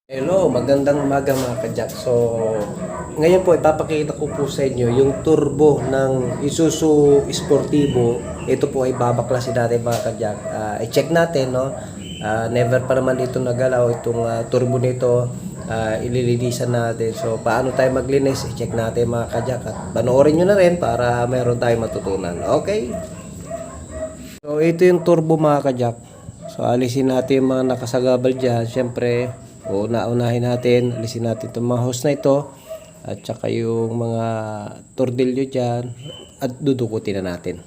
Hello, magandang umaga mga kajak. So, ngayon po ipapakita ko po sa inyo yung turbo ng Isuzu Sportivo. Ito po ay babaklasin natin mga kajak. I-check natin, no? Never pa naman ito nagalaw itong turbo nito. Ililinisan natin. So, paano tayo maglinis? I-check natin mga kajak. At panoorin nyo na rin para mayroon tayong matutunan. Okay? So, ito yung turbo mga kajak. So, alisin natin yung mga nakasagabal dyan. Siyempre, unahin natin, alisin natin itong mga hose na ito at saka yung mga tordilyo dyan at dudukutin na natin.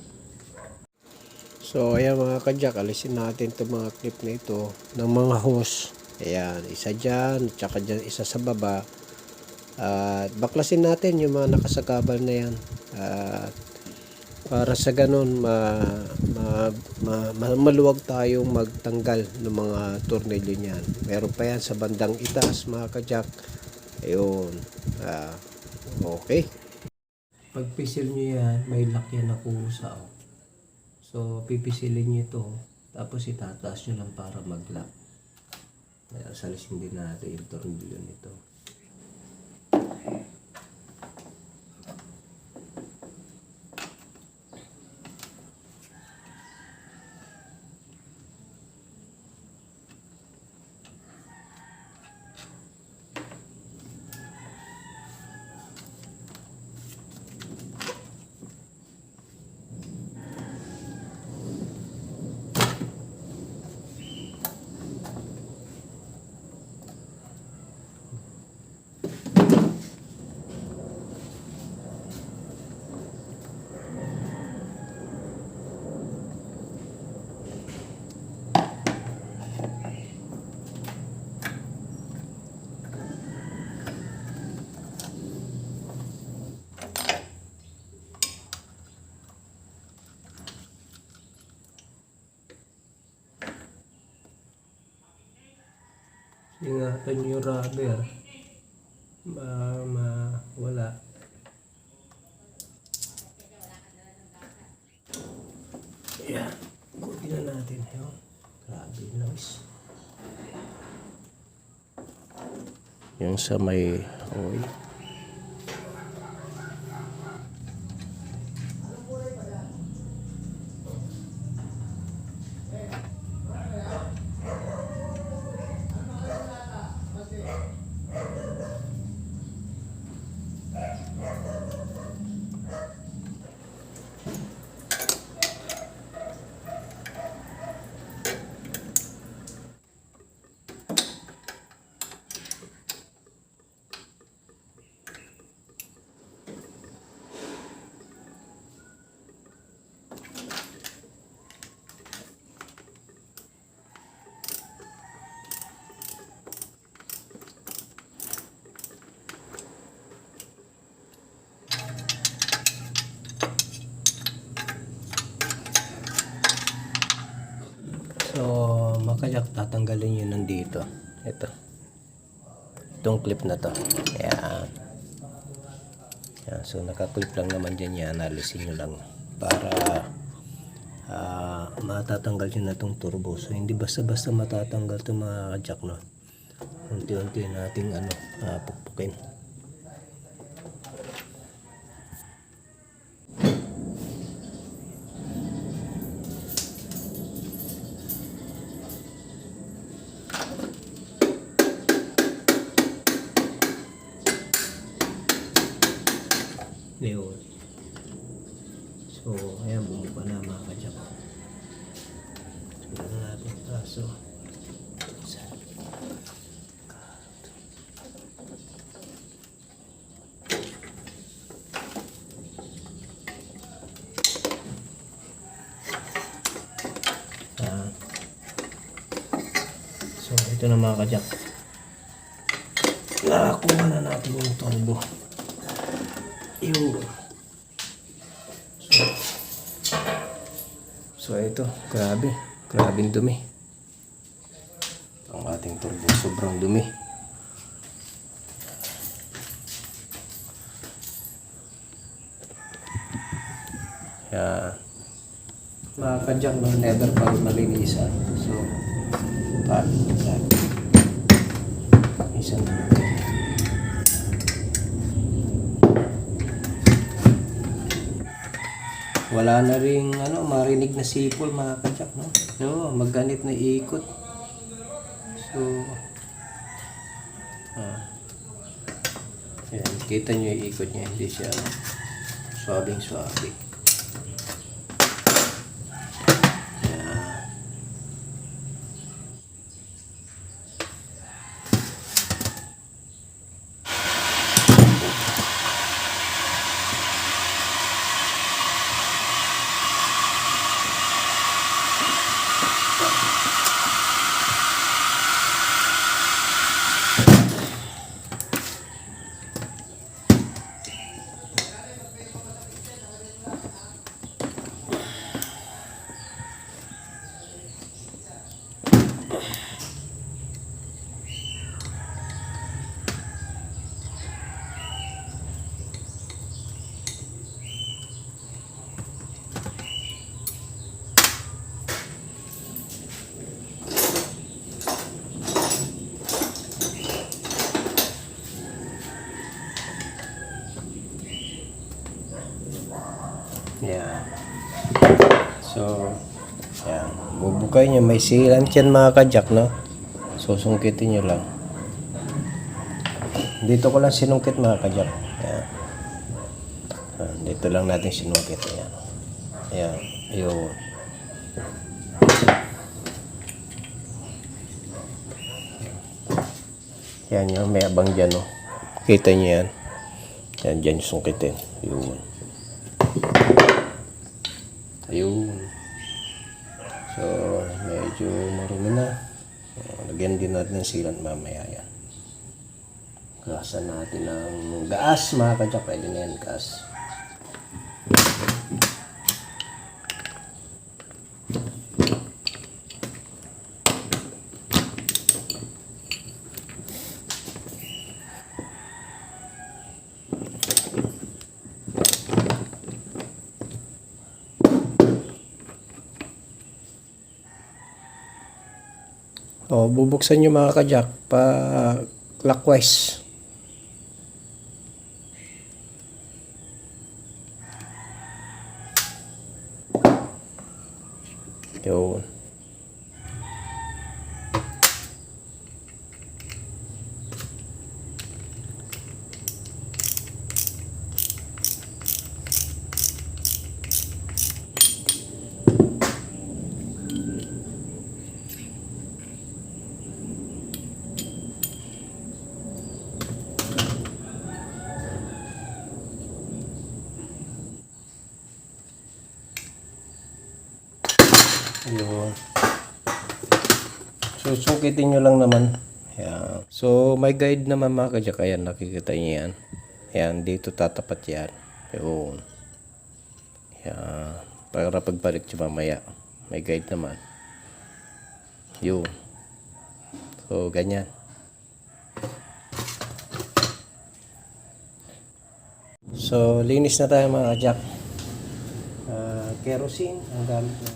So ayan mga kajak, alisin natin itong mga clip na ito ng mga hose. Ayan, isa dyan at saka dyan isa sa baba. At baklasin natin yung mga nakasagabal na yan. Para sa ganun maluwag tayong magtanggal ng mga tornilyo niyan. Meron pa yan sa bandang itaas mga kajak. Ayun. Okay. Pag pisil nyo yan, may lock yan na kusa. So pipisilin nyo ito, tapos itataas nyo lang para mag-lock. Salisin din natin yung tornilyo nito. Ingatan yung rubber. Wala. Ayan. Kunin na natin. Ayan. Grabe noise. Yung sa may oil. So, makajak, tatanggalin yun nandito. Itong clip na to. Ayan. Ayan. So, naka-clip lang naman dyan yan. Alisin nyo lang para matatanggal nyo na itong turbo. So, hindi basta-basta matatanggal itong mga kajak, no? Unti-unti nating pukpukin. Yun. So, ayan, bumuka na mga kajak. Siguro natin kaso. So, ito na mga kajak. Nakakuha na natin yung turbo. Yun. So ito, grabing dumi. Ang ating turbo sobrang dumi. Yan. Mga kajak, never pa malinisan. So, Wala na ring marinig na sipol mga kajak, no? No, magganit na ikot. So, yan, kita nyo yung ikot niya, hindi siya swabing-swabe. Yan. Yan. So, yan. Bubukay niya. May sealant yan mga kajak, no? So, sungkitin nyo lang. Dito ko lang sinungkit mga kajak. Yan. Dito lang natin sinungkit. Yan. Yan. Yun. Yan yun. May abang dyan, no? Kita nyo yan. Yan, dyan yung sungkitin. Yun. Ayun. So, medyo marumi na. Lagyan din natin ng sealant mamaya yan. Gasan natin ng gaas mga kajak. Pwede na yan gaas. O, bubuksan nyo mga kajak pa clockwise. Yun. Ayun. So, sukitin nyo lang naman. Ayan. So, may guide naman mga kajak. Ayan, nakikita nyo yan. Ayan, dito tatapat yan. Ayun. Ayan. Para pagbalik nyo mamaya. May guide naman. Yun. So, ganyan. So, linis na tayo mga kajak. Kerosene ang gamit na.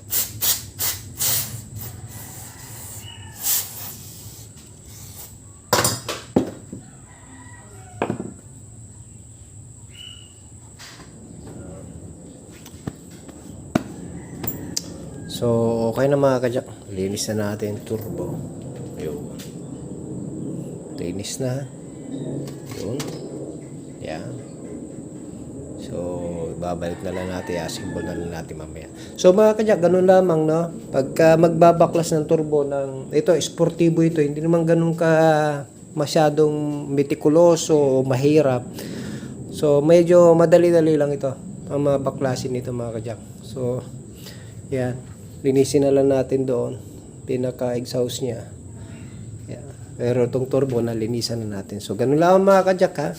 So, okay na mga kajak. Linis na natin turbo. Yun. Linis na. Yun. Yan. So, babalik na lang natin. Assemble na lang natin mamaya. So, mga kajak, ganun lamang, no? Pagka magbabaklas ng turbo ng, ito, sportibo ito. Hindi naman ganun ka masyadong metikuloso o mahirap. So, medyo madali-dali lang ito. Ang mga baklasin nito mga kajak. So, yan. Linisin na lang natin doon. Pinaka-exhaust niya. Yeah. Pero itong turbo, nalinisan na natin. So, ganun lang mga kajak ha.